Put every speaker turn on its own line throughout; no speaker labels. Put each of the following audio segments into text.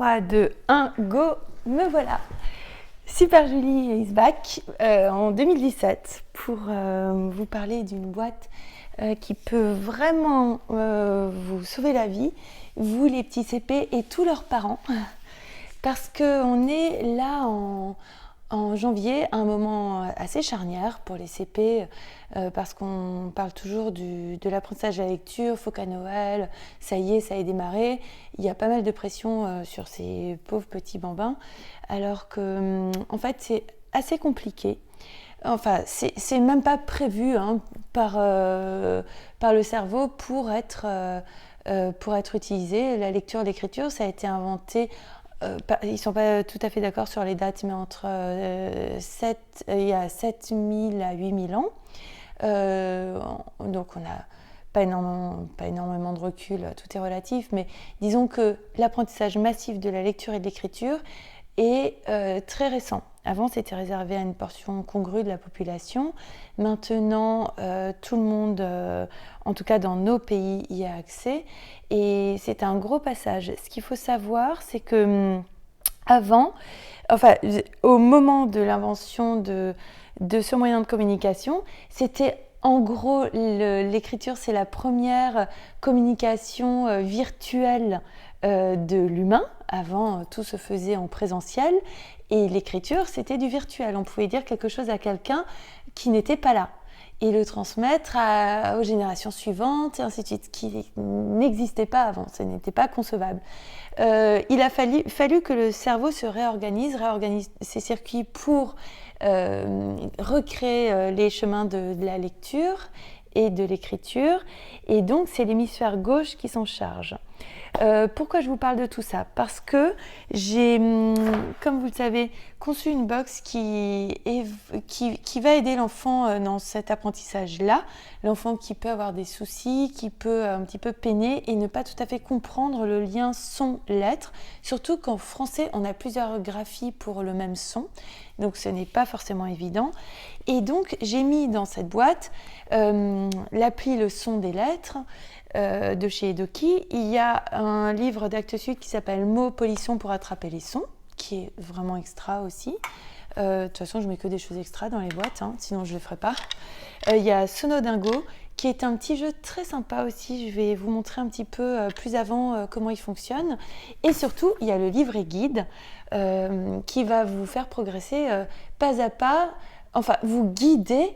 3, 2, 1, go, me voilà. Super Julie is back en 2017 pour vous parler d'une boîte qui peut vraiment vous sauver la vie, vous les petits CP et tous leurs parents, parce qu'on est là en janvier, un moment assez charnière pour les CP, parce qu'on parle toujours de l'apprentissage de la lecture, faut qu'à Noël, ça y est, ça a démarré. Il y a pas mal de pression sur ces pauvres petits bambins, alors que en fait c'est assez compliqué. Enfin, c'est même pas prévu par le cerveau pour être utilisé. La lecture, l'écriture, ça a été inventé. Ils ne sont pas tout à fait d'accord sur les dates, mais il y a 7000 à 8000 ans. Donc on n'a pas énormément de recul, tout est relatif, mais disons que l'apprentissage massif de la lecture et de l'écriture est très récent. Avant, c'était réservé à une portion congrue de la population. Maintenant, tout le monde, en tout cas dans nos pays, y a accès. Et c'est un gros passage. Ce qu'il faut savoir, c'est que au moment de l'invention de ce moyen de communication, c'était en gros, l'écriture, c'est la première communication virtuelle de l'humain. Avant, tout se faisait en présentiel. Et l'écriture, c'était du virtuel. On pouvait dire quelque chose à quelqu'un qui n'était pas là et le transmettre aux générations suivantes, et ainsi de suite, qui n'existait pas avant, ce n'était pas concevable. Il a fallu que le cerveau se réorganise ses circuits pour recréer les chemins de la lecture et de l'écriture, et donc c'est l'hémisphère gauche qui s'en charge. Pourquoi je vous parle de tout ça ? Parce que j'ai, comme vous le savez, conçu une box qui va aider l'enfant dans cet apprentissage-là. L'enfant qui peut avoir des soucis, qui peut un petit peu peiner et ne pas tout à fait comprendre le lien son-lettre. Surtout qu'en français, on a plusieurs graphies pour le même son. Donc ce n'est pas forcément évident. Et donc j'ai mis dans cette boîte l'appli Le son des lettres, de chez Edoki. Il y a un livre d'Actes Sud qui s'appelle Mots, polissons pour attraper les sons, qui est vraiment extra aussi. De toute façon, je mets que des choses extra dans les boîtes, sinon je ne les ferai pas. Il y a Sonodingo, qui est un petit jeu très sympa aussi. Je vais vous montrer un petit peu plus avant comment il fonctionne. Et surtout, il y a le livret guide qui va vous faire progresser pas à pas, enfin vous guider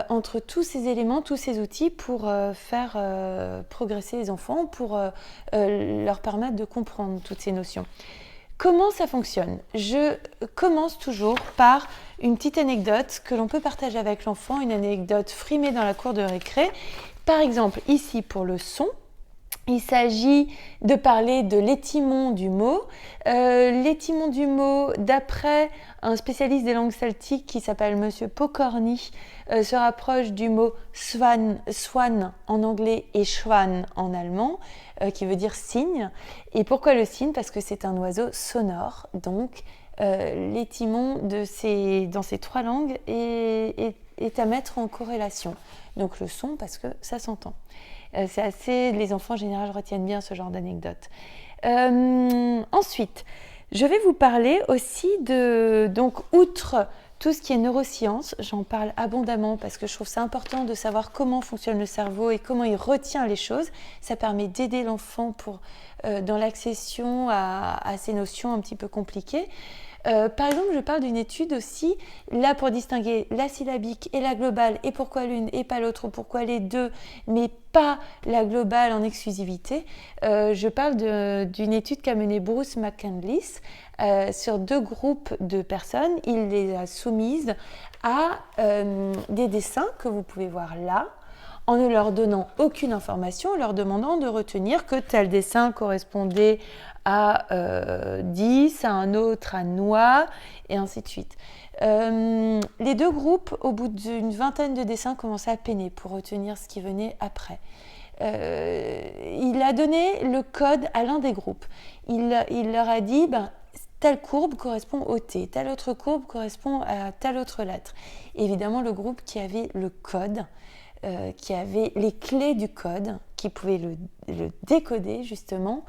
entre tous ces éléments, tous ces outils pour faire progresser les enfants, pour leur permettre de comprendre toutes ces notions. Comment ça fonctionne ? Je commence toujours par une petite anecdote que l'on peut partager avec l'enfant, une anecdote frimée dans la cour de récré. Par exemple, ici pour le son, il s'agit de parler de l'étymon du mot. L'étymon du mot, d'après un spécialiste des langues celtiques qui s'appelle Monsieur Pokorny, se rapproche du mot swan en anglais et schwan en allemand, qui veut dire cygne. Et pourquoi le cygne ? Parce que c'est un oiseau sonore. Donc, l'étymon dans ces trois langues est à mettre en corrélation. Donc le son, parce que ça s'entend. Les enfants en général retiennent bien ce genre d'anecdote. Ensuite, je vais vous parler aussi donc outre tout ce qui est neurosciences, j'en parle abondamment parce que je trouve ça important de savoir comment fonctionne le cerveau et comment il retient les choses. Ça permet d'aider l'enfant dans l'accession à ces notions un petit peu compliquées. Par exemple, je parle d'une étude aussi, là pour distinguer la syllabique et la globale, et pourquoi l'une et pas l'autre, ou pourquoi les deux, mais pas la globale en exclusivité. Je parle d'une étude qu'a menée Bruce McCandless sur 2 groupes de personnes. Il les a soumises à des dessins que vous pouvez voir là, en ne leur donnant aucune information, en leur demandant de retenir que tel dessin correspondait à 10, à un autre à noix, et ainsi de suite. Les 2 groupes, au bout d'une vingtaine de dessins, commençaient à peiner pour retenir ce qui venait après. Il a donné le code à l'un des groupes. Il leur a dit, telle courbe correspond au T, telle autre courbe correspond à telle autre lettre. Évidemment, le groupe qui avait le code, qui avait les clés du code, qui pouvait le décoder justement,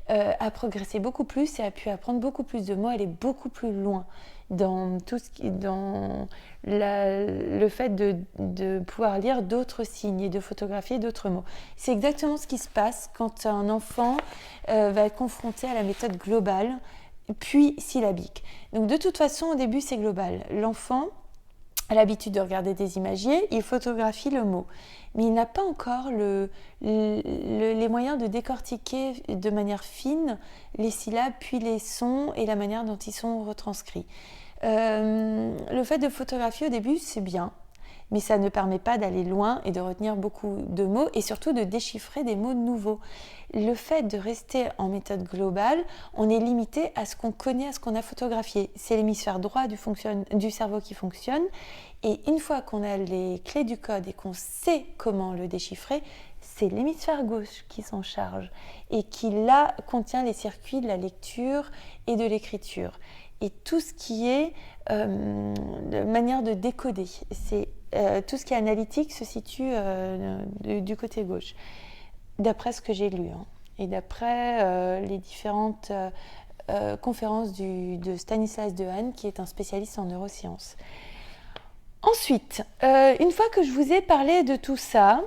a progressé beaucoup plus et a pu apprendre beaucoup plus de mots. Elle est beaucoup plus loin dans tout ce qui, dans le fait de pouvoir lire d'autres signes et de photographier d'autres mots. C'est exactement ce qui se passe quand un enfant va être confronté à la méthode globale, puis syllabique. Donc de toute façon, au début, c'est global. L'enfant a l'habitude de regarder des imagiers, il photographie le mot. Mais il n'a pas encore les moyens de décortiquer de manière fine les syllabes, puis les sons et la manière dont ils sont retranscrits. Le fait de photographier au début, c'est bien, mais ça ne permet pas d'aller loin et de retenir beaucoup de mots et surtout de déchiffrer des mots nouveaux. Le fait de rester en méthode globale, on est limité à ce qu'on connaît, à ce qu'on a photographié. C'est l'hémisphère droit du cerveau qui fonctionne. Et une fois qu'on a les clés du code et qu'on sait comment le déchiffrer, c'est l'hémisphère gauche qui s'en charge et qui, là, contient les circuits de la lecture et de l'écriture. Et tout ce qui est manière de décoder, tout ce qui est analytique se situe du côté gauche, d'après ce que j'ai lu, hein, et d'après les différentes conférences de Stanislas Dehaene, qui est un spécialiste en neurosciences. Ensuite, une fois que je vous ai parlé de tout ça,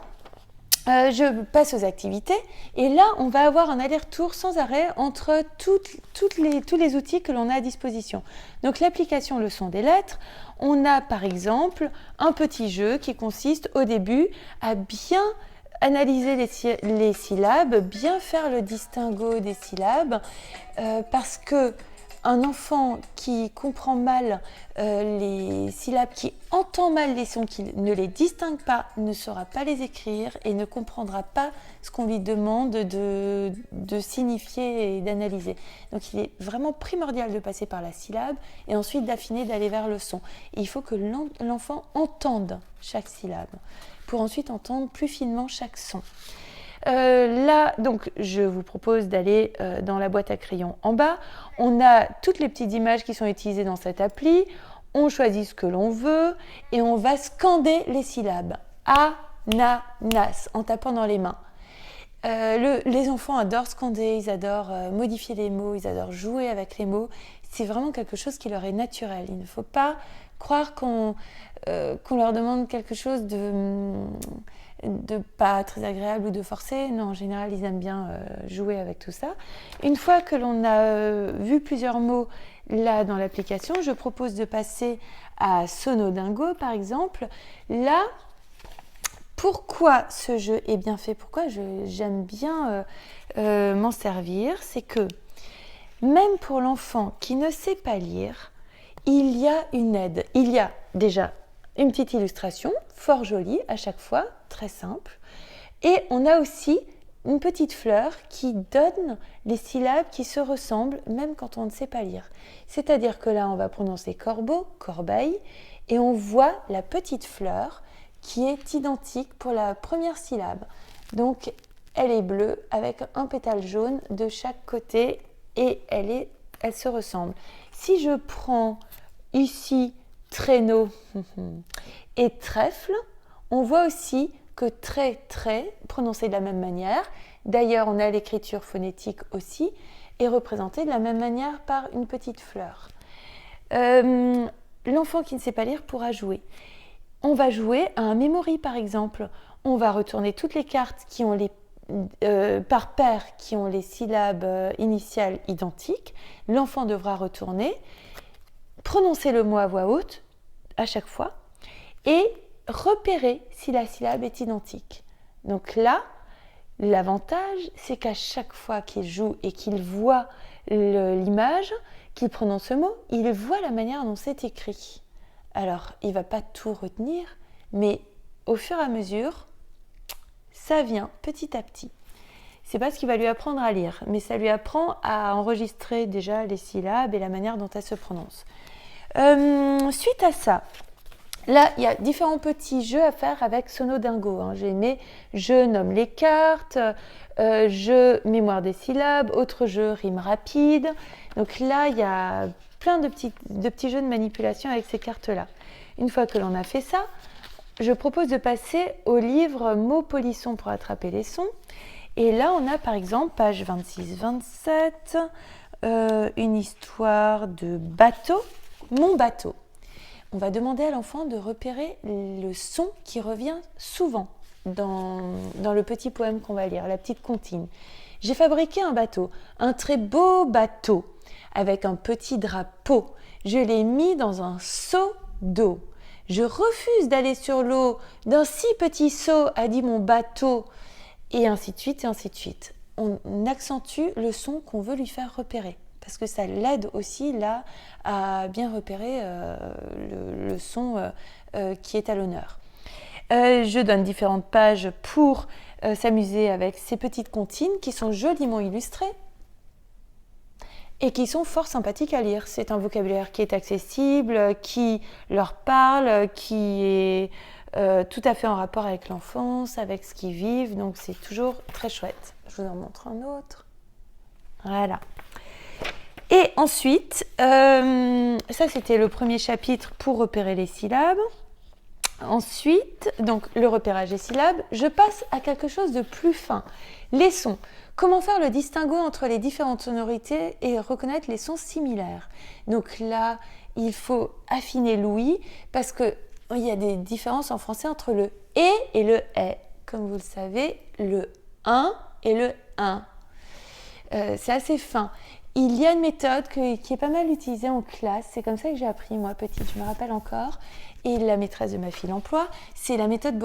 je passe aux activités et là, on va avoir un aller-retour sans arrêt entre tous les outils que l'on a à disposition. Donc l'application Leçon des lettres, on a par exemple un petit jeu qui consiste au début à bien analyser les syllabes, bien faire le distinguo des syllabes, parce que un enfant qui comprend mal les syllabes, qui entend mal les sons, qui ne les distingue pas, ne saura pas les écrire et ne comprendra pas ce qu'on lui demande de signifier et d'analyser. Donc il est vraiment primordial de passer par la syllabe et ensuite d'affiner, d'aller vers le son. Et il faut que l'enfant entende chaque syllabe pour ensuite entendre plus finement chaque son. Là, donc, je vous propose d'aller dans la boîte à crayons en bas. On a toutes les petites images qui sont utilisées dans cette appli. On choisit ce que l'on veut et on va scander les syllabes. Ananas, en tapant dans les mains. Les enfants adorent scander, ils adorent modifier les mots, ils adorent jouer avec les mots. C'est vraiment quelque chose qui leur est naturel. Il ne faut pas croire qu'on leur demande quelque chose de pas très agréable ou de forcé. Non, en général, ils aiment bien jouer avec tout ça. Une fois que l'on a vu plusieurs mots là dans l'application, je propose de passer à Sonodingo, par exemple. Là, pourquoi ce jeu est bien fait, pourquoi j'aime bien m'en servir, c'est que même pour l'enfant qui ne sait pas lire, il y a une aide. Il y a déjà une petite illustration, fort jolie à chaque fois, très simple. Et on a aussi une petite fleur qui donne les syllabes qui se ressemblent, même quand on ne sait pas lire. C'est-à-dire que là, on va prononcer corbeau, corbeille, et on voit la petite fleur qui est identique pour la première syllabe. Donc, elle est bleue avec un pétale jaune de chaque côté et elle se ressemble. Si je prends ici traîneau et trèfle, on voit aussi que trait, prononcé de la même manière. D'ailleurs, on a l'écriture phonétique aussi, est représentée de la même manière par une petite fleur. L'enfant qui ne sait pas lire pourra jouer. On va jouer à un memory, par exemple. On va retourner toutes les cartes qui ont par paire qui ont les syllabes initiales identiques. L'enfant devra retourner, prononcer le mot à voix haute à chaque fois et repérer si la syllabe est identique. Donc là, l'avantage, c'est qu'à chaque fois qu'il joue et qu'il voit l'image, qu'il prononce ce mot, il voit la manière dont c'est écrit. Alors, il ne va pas tout retenir, mais au fur et à mesure, ça vient petit à petit. C'est pas ce qui va lui apprendre à lire, mais ça lui apprend à enregistrer déjà les syllabes et la manière dont elles se prononcent. Suite à ça, là, il y a différents petits jeux à faire avec Sonodingo. J'ai mis je nomme les cartes, jeu mémoire des syllabes, autre jeu rime rapide. Donc là, il y a plein de petits jeux de manipulation avec ces cartes-là. Une fois que l'on a fait ça, je propose de passer au livre Mots polissons pour attraper les sons. Et là, on a par exemple, page 26-27, une histoire de bateau, mon bateau. On va demander à l'enfant de repérer le son qui revient souvent dans le petit poème qu'on va lire, la petite comptine. J'ai fabriqué un bateau, un très beau bateau, avec un petit drapeau. Je l'ai mis dans un seau d'eau. Je refuse d'aller sur l'eau d'un si petit seau, a dit mon bateau. Et ainsi de suite, et ainsi de suite. On accentue le son qu'on veut lui faire repérer. Parce que ça l'aide aussi là à bien repérer le son qui est à l'honneur. Je donne différentes pages pour s'amuser avec ces petites comptines qui sont joliment illustrées et qui sont fort sympathiques à lire. C'est un vocabulaire qui est accessible, qui leur parle, qui est tout à fait en rapport avec l'enfance, avec ce qu'ils vivent, donc c'est toujours très chouette. Je vous en montre un autre. Voilà. Et ensuite, ça c'était le premier chapitre pour repérer les syllabes. Ensuite, donc le repérage des syllabes, je passe à quelque chose de plus fin. Les sons. Comment faire le distinguo entre les différentes sonorités et reconnaître les sons similaires. Donc là, il faut affiner l'ouïe parce qu'il y a des différences en français entre le « et le « est ». Comme vous le savez, le « un » et le « un ». C'est assez fin. Il y a une méthode qui est pas mal utilisée en classe, c'est comme ça que j'ai appris moi petite, je me rappelle encore, et la maîtresse de ma fille l'emploie, c'est la méthode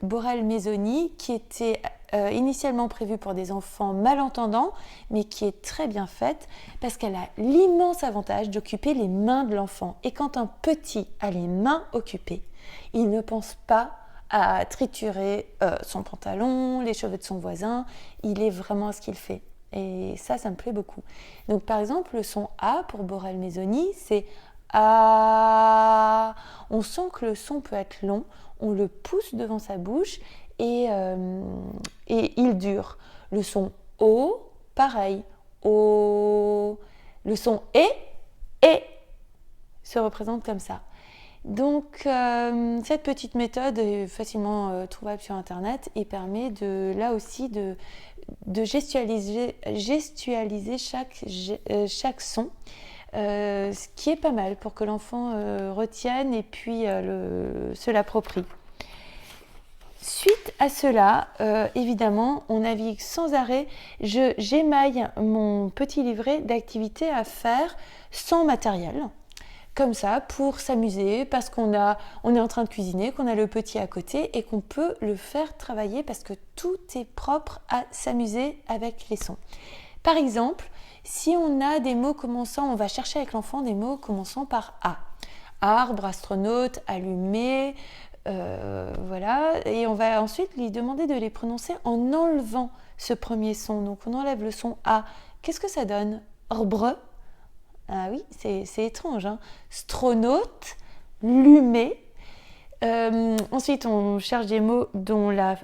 Borel-Mesoni qui était initialement prévue pour des enfants malentendants, mais qui est très bien faite parce qu'elle a l'immense avantage d'occuper les mains de l'enfant. Et quand un petit a les mains occupées, il ne pense pas à triturer son pantalon, les cheveux de son voisin, il est vraiment à ce qu'il fait. Et ça me plaît beaucoup. Donc par exemple, le son A pour Borel-Mesoni, c'est A. On sent que le son peut être long, on le pousse devant sa bouche et il dure. Le son O, pareil, O. Le son E se représente comme ça. Donc cette petite méthode est facilement trouvable sur internet et permet là aussi de gestualiser chaque son, ce qui est pas mal pour que l'enfant retienne et puis se l'approprie. Suite à cela, évidemment, on navigue sans arrêt. J'émaille mon petit livret d'activités à faire sans matériel. Comme ça, pour s'amuser, parce qu'on est en train de cuisiner, qu'on a le petit à côté et qu'on peut le faire travailler parce que tout est propre à s'amuser avec les sons. Par exemple, si on a des mots commençant, on va chercher avec l'enfant des mots commençant par A. Arbre, astronaute, allumé, voilà. Et on va ensuite lui demander de les prononcer en enlevant ce premier son. Donc on enlève le son A. Qu'est-ce que ça donne? Arbre. Ah oui, c'est étrange. Hein. Stronaute, lumé. Ensuite, on cherche des mots dont la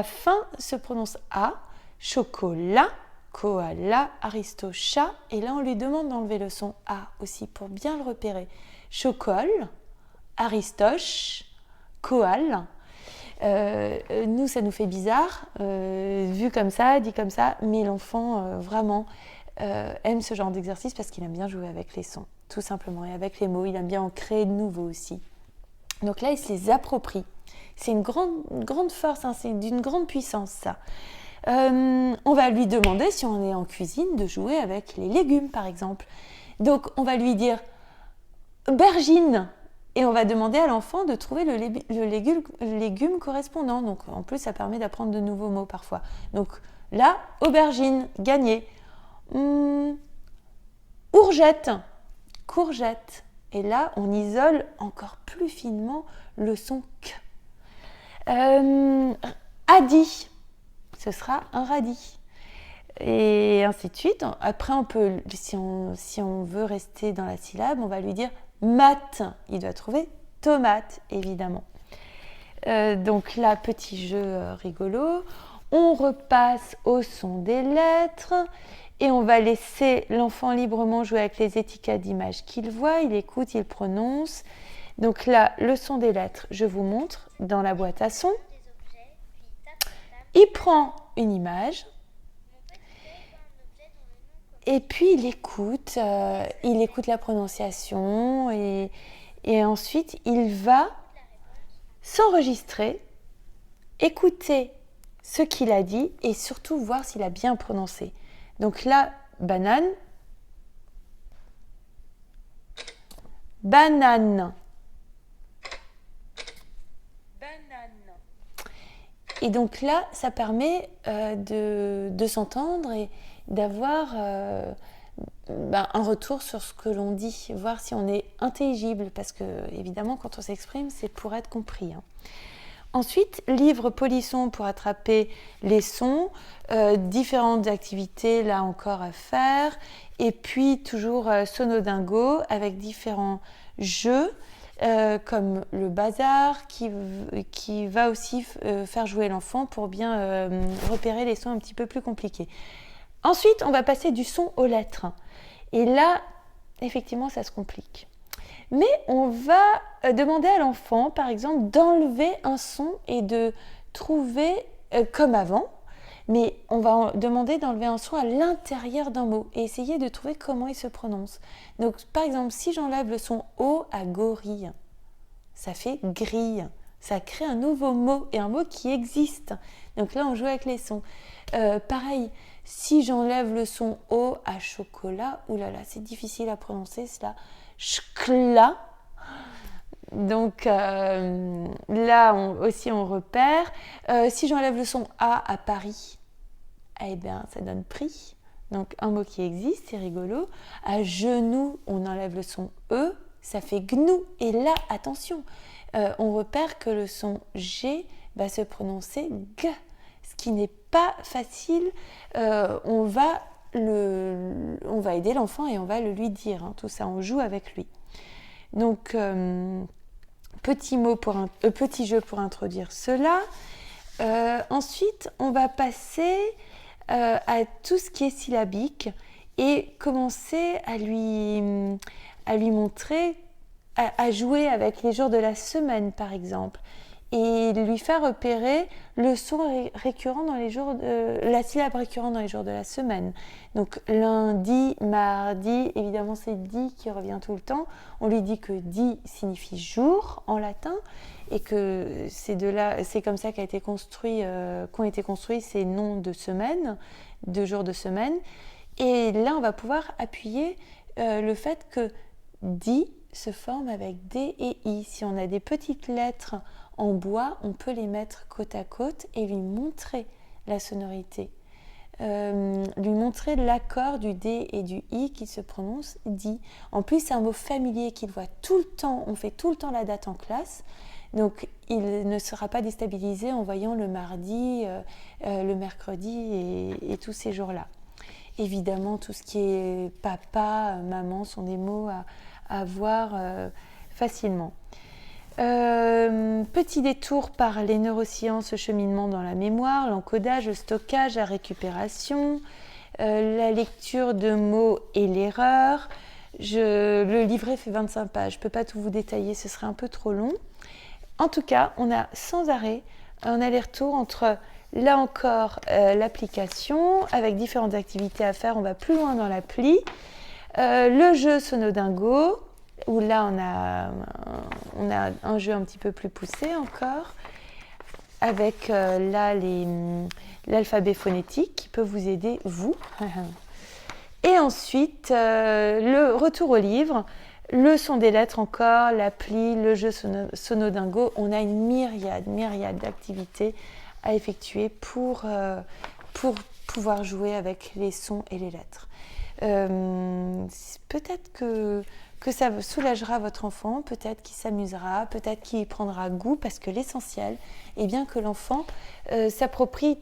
fin se prononce A. Chocolat, koala, aristo-chat. Et là, on lui demande d'enlever le son A aussi pour bien le repérer. Chocole, aristoche, koal. Nous, ça nous fait bizarre, vu comme ça, dit comme ça, mais l'enfant, vraiment... aime ce genre d'exercice parce qu'il aime bien jouer avec les sons, tout simplement, et avec les mots, il aime bien en créer de nouveaux aussi. Donc là, il se les approprie. C'est une grande force, hein, c'est d'une grande puissance, ça. On va lui demander, si on est en cuisine, de jouer avec les légumes, par exemple. Donc, on va lui dire « aubergine » et on va demander à l'enfant de trouver le légume correspondant. Donc, en plus, ça permet d'apprendre de nouveaux mots parfois. Donc là, aubergine, gagné. Ourgette, courgette. Et là, on isole encore plus finement le son K. Radis, ce sera un radis. Et ainsi de suite. Après, on peut, si on veut rester dans la syllabe, on va lui dire mat. Il doit trouver tomate, évidemment. Donc là, petit jeu rigolo. On repasse au son des lettres. Et on va laisser l'enfant librement jouer avec les étiquettes d'images qu'il voit, il écoute, il prononce. Donc là, le son des lettres, je vous montre dans la boîte à son. Il prend une image. Et puis il écoute la prononciation et ensuite il va s'enregistrer, écouter ce qu'il a dit et surtout voir s'il a bien prononcé. Donc là, banane, banane. Et donc là, ça permet de s'entendre et d'avoir un retour sur ce que l'on dit, voir si on est intelligible, parce que évidemment, quand on s'exprime, c'est pour être compris. Ensuite, livre polisson pour attraper les sons, différentes activités là encore à faire, et puis toujours Sonodingo avec différents jeux comme le bazar qui va aussi faire jouer l'enfant pour bien repérer les sons un petit peu plus compliqués. Ensuite, on va passer du son aux lettres. Et là, effectivement, ça se complique. Mais on va demander à l'enfant, par exemple, d'enlever un son et de trouver, comme avant, mais on va demander d'enlever un son à l'intérieur d'un mot et essayer de trouver comment il se prononce. Donc, par exemple, si j'enlève le son O à gorille, ça fait grille. Ça crée un nouveau mot et un mot qui existe. Donc là, on joue avec les sons. Pareil, si j'enlève le son O à chocolat, oulala, c'est difficile à prononcer cela. Chkla. Donc là aussi on repère. Si j'enlève le son A à Paris, eh bien ça donne prix. Donc un mot qui existe, c'est rigolo. À genou, on enlève le son E, ça fait gnou. Et là, attention, on repère que le son G va se prononcer G, ce qui n'est pas facile. On va aider l'enfant et on va le lui dire. Tout ça, on joue avec lui. Donc, petit jeu pour introduire cela. Ensuite, on va passer à tout ce qui est syllabique et commencer à lui montrer, à jouer avec les jours de la semaine, par exemple, et lui faire repérer le son récurrent dans les jours la syllabe récurrente dans les jours de la semaine. Donc lundi, mardi, évidemment c'est di qui revient tout le temps. On lui dit que di signifie jour en latin et que c'est comme ça qu'ont été construits ces noms de semaines, de jours de semaine. Et là on va pouvoir appuyer le fait que di se forme avec D et I. Si on a des petites lettres en bois, on peut les mettre côte à côte et lui montrer la sonorité. Lui montrer l'accord du D et du I qui se prononce di. En plus, c'est un mot familier qu'il voit tout le temps. On fait tout le temps la date en classe. Donc, il ne sera pas déstabilisé en voyant le mardi, le mercredi et tous ces jours-là. Évidemment, tout ce qui est papa, maman sont des mots à voir facilement. Petit détour par les neurosciences, le cheminement dans la mémoire, l'encodage, le stockage, la récupération, la lecture de mots et l'erreur. Le livret fait 25 pages, je ne peux pas tout vous détailler, ce serait un peu trop long. En tout cas, on a sans arrêt un aller-retour entre, là encore, l'application avec différentes activités à faire. On va plus loin dans l'appli. Le jeu Sonodingo, où là on a un jeu un petit peu plus poussé encore, avec là l'alphabet phonétique qui peut vous aider, vous. Et ensuite, le retour au livre, le son des lettres encore, l'appli, le jeu Sonodingo. On a une myriade d'activités à effectuer pour pouvoir jouer avec les sons et les lettres. Peut-être que ça soulagera votre enfant, peut-être qu'il s'amusera, peut-être qu'il prendra goût, parce que l'essentiel est bien que l'enfant s'approprie